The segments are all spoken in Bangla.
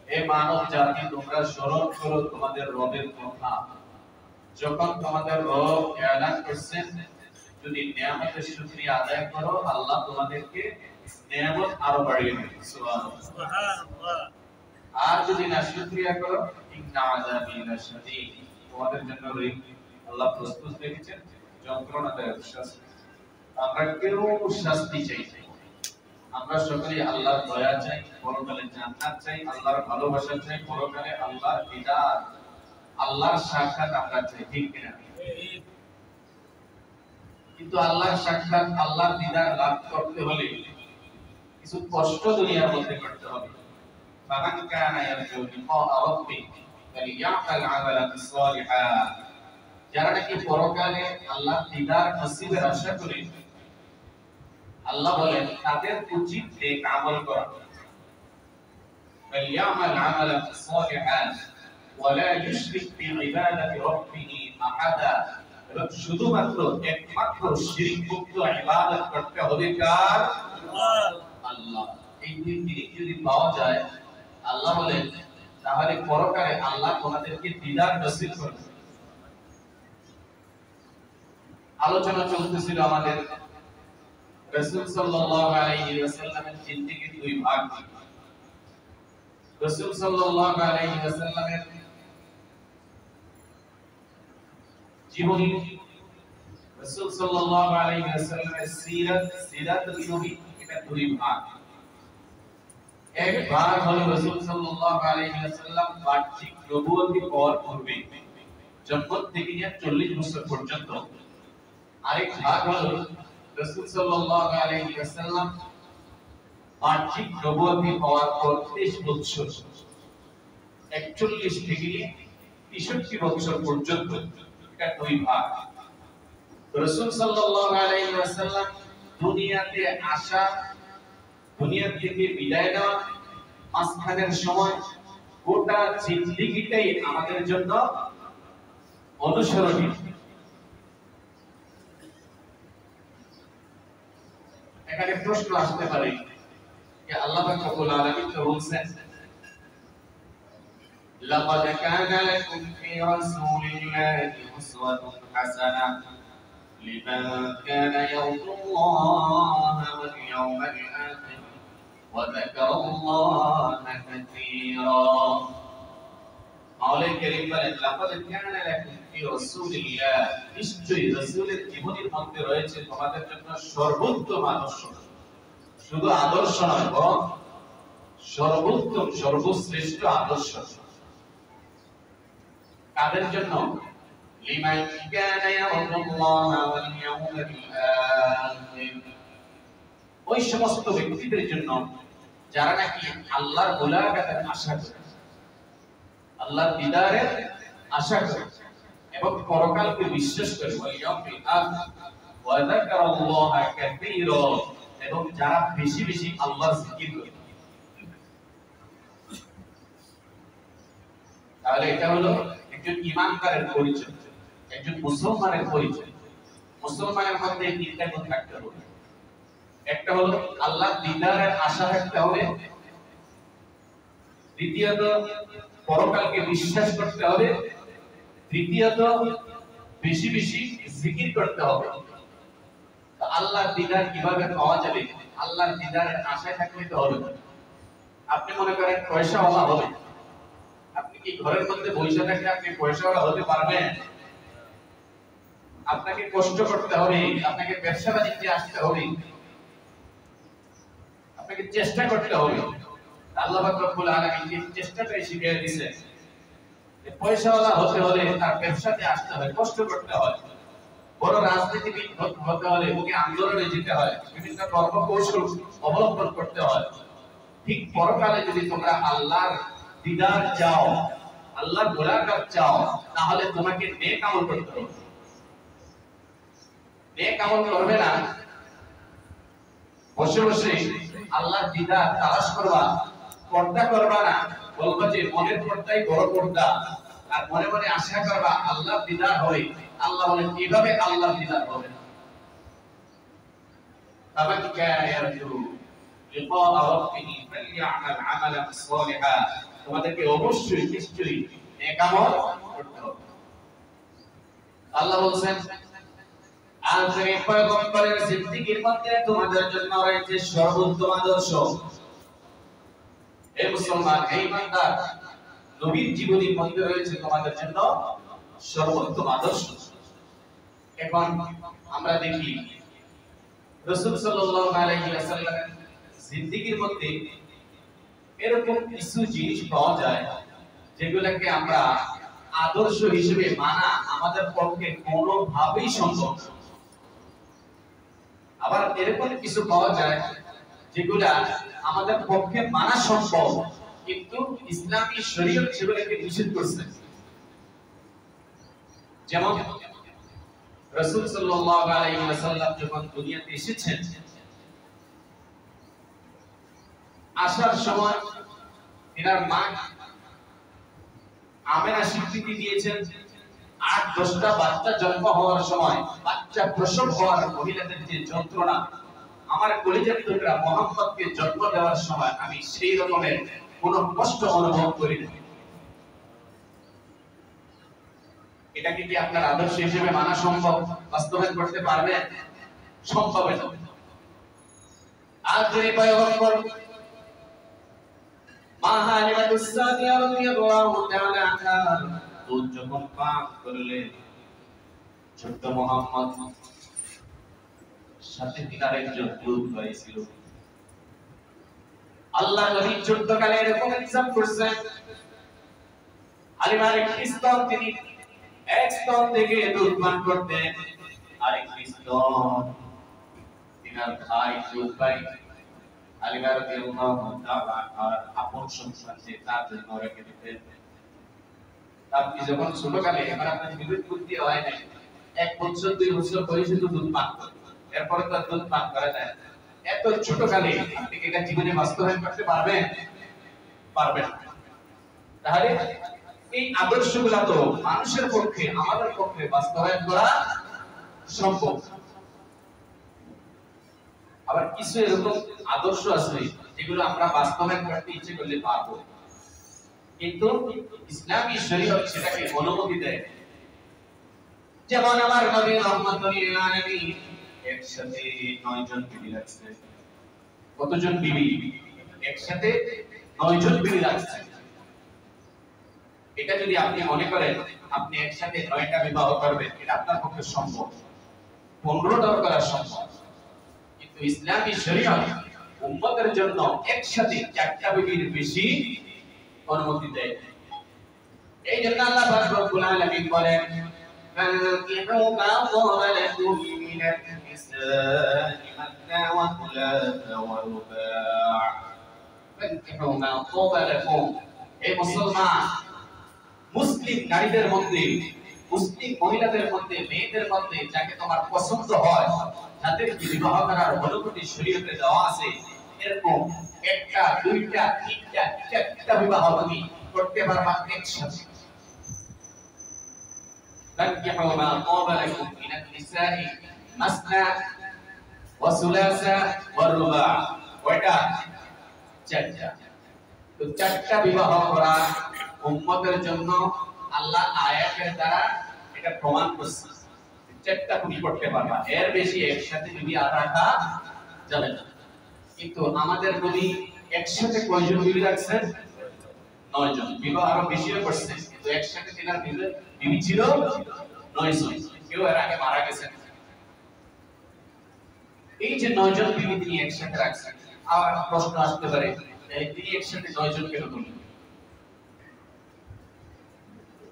হে মানব জাতি, তোমরা স্মরণ করো তোমাদের রবের কথা। যখন তোমাদের রব এলান করছেন, যদি নিয়ামতের শুকরিয়া আদায় করো, আল্লাহ তোমাদেরকে নিয়ামত আরো বাড়িয়ে দেবে। সুবহানাল্লাহ। আর যদি না শুকরিয়া করো, ইন্না আযাবি লাশাদীদ, তোমাদের জন্য আল্লাহ প্রস্তুত রেখেছেন যন্ত্রণাদায়ক শাস্তি। আমরা কেউ শাস্তি চাই না, আমরা সকলেই আল্লাহর দয়া চাই, পরকালে জান্নাত চাই, আল্লাহর ভালোবাসা চাই, পরকালে আল্লাহর দিদার, আল্লাহর সাক্ষাৎ আমরা চাই, ঠিক কিনা? কিন্তু আল্লাহর সাক্ষাৎ, আল্লাহর দিদার লাভ করতে হলে কিছু কষ্ট দুনিয়ার মধ্যে করতে হবে। ফামান কানা ইয়ারজু লিকা রাব্বি ফালিয়ামাল আমালান সালিহা, যারা নাকি পরকালে আল্লাহর দিদার নসিবের আশা করে, আল্লাহ বলেন তাদের উচিত নেক আমল করা। ফালিয়ামাল আমালান সালিহা ওয়ালা ইউশরিক বিইবাদাতি রাব্বিহি আহাদা, এবং শুধুমাত্র একমাত্র শিরক মুক্ত ইবাদত করতে হবে কার? আল্লাহ। এই দুই জিনিস যদি পাওয়া যায়, আল্লাহ বলেন তাহলে পরকালে আল্লাহ তোমাদেরকে দিদার নসিব করবে। আলোচনা চলতেছিল আমাদের রাসূল সাল্লাল্লাহু আলাইহি ওয়াসাল্লামের জিন্দেগির দুই ভাগ। রাসূল সাল্লাল্লাহু আলাইহি ওয়াসাল্লামের জীবনী, রাসূল সাল্লাল্লাহু আলাইহি ওয়াসাল্লামের সিরাতুল নবী, এটা দুই ভাগ। এক ভাগ হলো রাসূল সাল্লাল্লাহু আলাইহি ওয়াসাল্লাম বাহ্যিক নবুয়তি পাওয়ার পূর্বে, জন্ম থেকে নিয়ে 40 বছর পর্যন্ত। আরেক ভাগ হলো রাসূল সাল্লাল্লাহু আলাইহি ওয়াসাল্লাম বাহ্যিক নবুয়তি পাওয়ার পর 23 বছর, 41 থেকে নিয়ে 63 বছর পর্যন্ত। এটা দুই ভাগ। রাসূল সাল্লাল্লাহু আলাইহি ওয়াসাল্লাম দুনিয়াতে আসা, দুনিয়া থেকে বিদায় নেওয়া, মাঝখানের সময় গোটা জিন্দেগিটাই আমাদের জন্য অনুসরণীয়। এখানে প্রশ্ন আসতে পারে যে আল্লাহ পাক রব্বুল আলামিন তো বলছেন, লাকাদ কানা লাকুম ফি রাসূলিল্লাহি উসওয়াতুন হাসানাহ লিমান কানা ইয়ারজুল্লাহা ওয়াল ইয়াওমাল আখির ওয়া যাকারাল্লাহা কাসীরা। মাওলাই কারীম বলেন, লাকাদ কানা লাকুম ফি রাসূলিল্লাহ, নিশ্চয়ই রাসূলের জীবনের মধ্যে রয়েছে তোমাদের জন্য সর্বোত্তম আদর্শ। শুধু আদর্শ নয়, বরং সর্বোত্তম, সর্বশ্রেষ্ঠ আদর্শ। কাদের জন্য? লিমান কানা ইয়ারজুল্লাহা ওয়াল ইয়াওমাল আখির, ওই সমস্ত ব্যক্তিদের জন্য যারা নাকি আল্লাহর মুলাকাতের আশা করে, আল্লাহর দিদারের আশা করে এবং পরকালকে বিশ্বাস করে, ওয়াল ইয়াউমিল আখির ওয়া যাকারাল্লাহা কাসীরা, এবং যারা বেশি বেশি আল্লাহর জিকির করে। তাহলে এটা হলো একজন ঈমানদারের পরিচয়, একজন মুসলমানের পরিচয়। মুসলমানের মধ্যে তিনটা গুণ থাকতে হবে। একটা হলো আল্লাহর দিদারের আশা রাখতে হবে, দ্বিতীয়ত পরকালকে বিশ্বাস করতে হবে, তৃতীয়ত বেশি বেশি জিকির করতে হবে। তো আল্লাহর দিদার কিভাবে পাওয়া যাবে? আল্লাহর দিদারের আশায় থাকলে তো হবে না। আপনি মনে করেন পয়সাওয়ালা হবে, আপনি কি ঘরের মধ্যে বসে থাকলে আপনি পয়সাওয়ালা হতে পারবেন? আপনাকে কষ্ট করতে হবে, আপনাকে ব্যবসা বাণিজ্যে আসতে হবে, আপনাকে চেষ্টা করতে হবে। আল্লাহ পাক রব্বুল আলামিন এই চেষ্টাটাই শিখিয়ে দিয়েছেন যে পয়সাওয়ালা হতে হলে তার ব্যবসাতে আসতে হয়, কষ্ট করতে হয়। বড় রাজনীতিবিদ হতে হলে ওকে আন্দোলনে যেতে হয়, বিভিন্ন কর্মকৌশল অবলম্বন করতে হয়। ঠিক পরকালে যদি তোমরা আল্লাহর দিদার চাও, আল্লাহর মুলাকাত চাও, তাহলে তোমাকে নেক আমল করতে হবে। নেক আমল করবে না, বসে বসে আল্লাহর দিদার তালাশ করবা, পর্দা করবা না, বলবা যে মনের পর্দাই বড় পর্দা, আর মনে মনে আশা করবা আল্লাহর দিদার হবে। আল্লাহ বলেন কিভাবে আল্লাহর দিদার হবে? ফামান কানা ইয়ারজু লিকা রাব্বিহি ফালইআমাল আমালান সালিহা, তোমাদেরকে অবশ্যই নিশ্চয়ই নেক আমল করতে হবে। আল্লাহ বলেন আখিরি পয়গম্বরের জিন্দেগীর মধ্যে তোমাদের জন্য রয়েছে সর্বোত্তম আদর্শ। হে মুসলমান, হে ইমানদার, নবীর জীবনীর মধ্যে রয়েছে তোমাদের জন্য সর্বোত্তম আদর্শ। এখন আমরা দেখি রাসূল সাল্লাল্লাহু আলাইহি ওয়াসাল্লামের জিন্দেগীর মধ্যে এরকম কিছু জিনিস পাওয়া যায় যেগুলোকে আমরা আদর্শ হিসেবে মানা আমাদের পক্ষে কোনোভাবেই সম্ভব না। আবার এরকম কিছু পাওয়া যায় যেগুলা আমাদের পক্ষে মানা সম্ভব, কিন্তু ইসলামী শরীয়ত সেগুলোকে নিষেধ করেছে। যেমন রাসূল সাল্লাল্লাহু আলাইহি ওয়াসাল্লাম যখন দুনিয়াতে এসেছেন, আসার সময় এনার মা আমেনা স্বীকৃতি দিয়েছেন ৮-১০টা বাচ্চা জন্ম হওয়ার সময়, বাচ্চা প্রসব হওয়ার মহিলাদের যে যন্ত্রণা, আমার কলিজার টুকরা মুহাম্মদকে জন্ম দেওয়ার সময় আমি সেই রকমের কোনো কষ্ট অনুভব করিনি। এটাকে কি আপনার আদর্শ হিসেবে মানা সম্ভব, বাস্তবায়ন করতে পারবেন? সম্ভব না। আখিরি পয়গম্বর মা হালিমাতুস সাদিয়া রাদিয়াল্লাহু তাআলা আনহা দুধ যখন পান করলেন, ছোট্ট মুহাম্মদ সাথে তিনার একজন দুধ হয়েছিল। আল্লাহ নবী ছোট্ট কালে এরকম ইনসাফ করছেন, হালিমার একটি স্তন তিনি এক স্তন থেকে দুধ পান করতেন, আরেকটি স্তন তিনার ভাই দুধ পাই হালিমা রাদিয়াল্লাহু তাআলা আর আপন সন্তান যে তার জন্য রেখে দিতেন। আপনি যখন ছোটকালে, এবার আপনার বিবেক বুদ্ধি হয় না, 1 বছর 2 বছর বয়সে তো দুধ পান করেন, এরপরে তো দুধ পান করা যায় না। এত ছোটকালে আপনি কি এটা জীবনে বাস্তবায়ন করতে পারবেন? পারবেন না। তাহলে এই আদর্শগুলো তো মানুষের পক্ষে, আমাদের পক্ষে বাস্তবায়ন করা সম্ভব। আবার কিছু এরকম আদর্শ আছে যেগুলো আমরা বাস্তবায়ন করতে ইচ্ছে করলে পারবো, কিন্তু ইসলামী শরীয়ত সেটাকে অনুমতি দেয়। যেমন আমার নবী রাহমাতুল লিল আলামিন একসাথে 9 জন বিবি রাখছেন। কতজন বিবি? একসাথে 9 জন বিবি রাখছেন। এটা যদি আপনি মনে করেন আপনি একসাথে 9টা বিবাহ করবেন, এটা আপনার পক্ষে সম্ভব, 15টাও করা সম্ভব, কিন্তু ইসলামী শরীয়ত উম্মতের জন্য একসাথে 4টা বিবির বেশি অনুমতি দেয়। এই জন্য আল্লাহ পাক রব্বুল আলামিন বলেন, فانكحوا ما طاب لكم من النساء مثنى وثلاث ورباع فانكحوا ما طاب لكم। এই মুসলমান মুসলিম নারীদের মধ্যে, মুসলিম মহিলাদের মধ্যে, মেয়েদের মধ্যে যাকে তোমার পছন্দ হয়, যাদের বিবাহ করার অনুমতি শরীয়তে দেওয়া আছে, এরকম 1টা 2টা 3টা 4টা বিবাহ তুমি করতে পারবা একসাথে। فانكحوا ما طاب لكم من النساء مثنى وثلاث ورباع। কয়টা? 4টা। তো 4টা বিবাহ করা উম্মতের জন্য আল্লাহ আয়াতের দ্বারা এটা প্রমাণ করছে। 4টা তুমি করতে পারবা, এর বেশি একসাথে যদি আর রাখা যাবে না। কিন্তু আমাদের নবী একসাথে কয়জন বিবি রাখছেন? 9 জন। বিবাহ আরো বেশিও করছে, কিন্তু একসাথে তিনার বিবি ছিল 9 জন। কেউ এর আগে মারা গেছেন। এই যে 9 জন বিবি তিনি একসাথে রাখছেন, আর প্রশ্ন আসতে পারে তিনি একসাথে 9 জন কেন করলেন?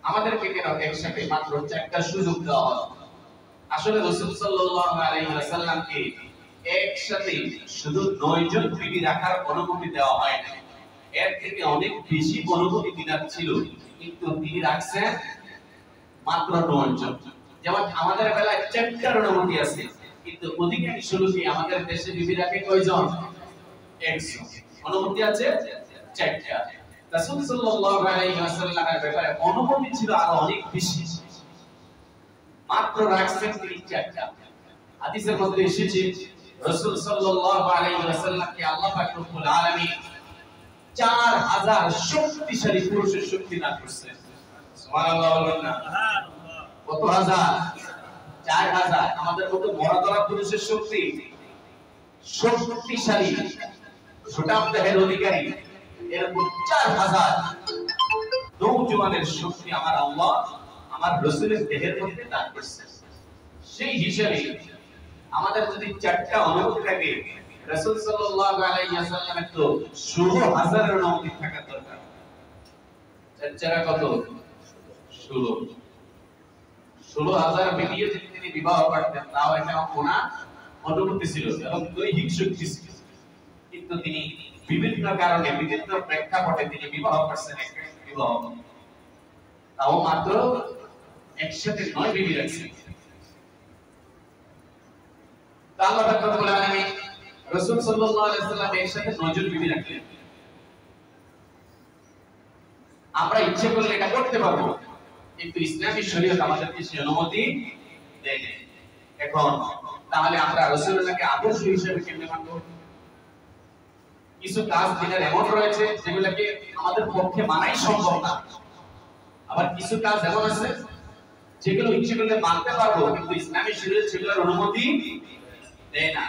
আমাদেরকে কেন একসাথে মাত্র 4টা সুযোগ দেওয়া হয়? আসলে রাসূল সাল্লাল্লাহু আলাইহি ওয়াসাল্লামকে একসাথে শুধু 9 জন বিবি রাখার অনুমতি দেওয়া হয় না, এর থেকে অনেক বেশি অনুমতি তিনার ছিল, কিন্তু তিনি রাখছেন মাত্র 9 জন। যেমন আমাদের বেলায় 4টার অনুমতি আছে, কিন্তু অধিকাংশ লোকই আমাদের দেশে বিবি রাখে কয়জন? 1 জন। অনুমতি আছে 4টা। রাসূল সাল্লাল্লাহু আলাইহি ওয়াসাল্লামের ব্যাপারে অনুমতি ছিল আরো অনেক বেশি, মাত্র রাখছেন তিনি 4টা। হাদিসের মধ্যে এসেছে রাসূল সাল্লাল্লাহু আলাইহি ওয়াসাল্লামকে আল্লাহ পাক রব্বুল আলামিন 4000 শক্তিশালী পুরুষের শক্তি দান করেছেন। সুবহানাল্লাহ বলবেন না? কত হাজার? 4000। আমাদের মতো মরাদরা পুরুষের শক্তি শক্তিশালী সুঠাম দেহের অধিকারী এরকম 4000 নৌজওয়ানের শক্তি আমার আল্লাহ আমার রাসূলের দেহের মধ্যে দান করেছেন। সেই হিসেবে আমাদের যদি 4টা অনুমতি থাকে, রাসূল সাল্লাল্লাহু আলাইহি ওয়াসাল্লামের তো 16000 এর অনুমতি থাকা দরকার। 4 কত? 16000 মিলিয়ে যদি তিনি বিবাহ করতেন তাও এটা ওনার অনুমতি ছিল এবং দৈহিক শক্তি ছিল। কিন্তু তিনি বিভিন্ন কারণে বিভিন্ন প্রেক্ষাপটে তিনি বিবাহ করছেন, একটা বিবাহ তাও মাত্র একসাথে 9 বিবি রাখছেন। আল্লাহ পাক রব্বুল আলামিন রাসূল সাল্লাল্লাহু আলাইহি ওয়াসাল্লাম এর সাথে 9 জন বিবি রাখলেন। আমরা ইচ্ছে করলে এটা করতে পারবো, কিন্তু ইসলামী শরীয়ত আমাদেরকে সেই অনুমতি দেয় না। এখন তাহলে আমরা রাসূলুল্লাহকে আদর্শ হিসেবে কেমনে মানব? কিছু কাজ দিনের এমন রয়েছে যেগুলোকে আমাদের পক্ষে মানাই সম্ভব না, আবার কিছু কাজ এমন আছে যেগুলো ইচ্ছে করলে মানতে পারবো, কিন্তু ইসলামী শরীয়ত সেগুলোর অনুমতি দেয় না।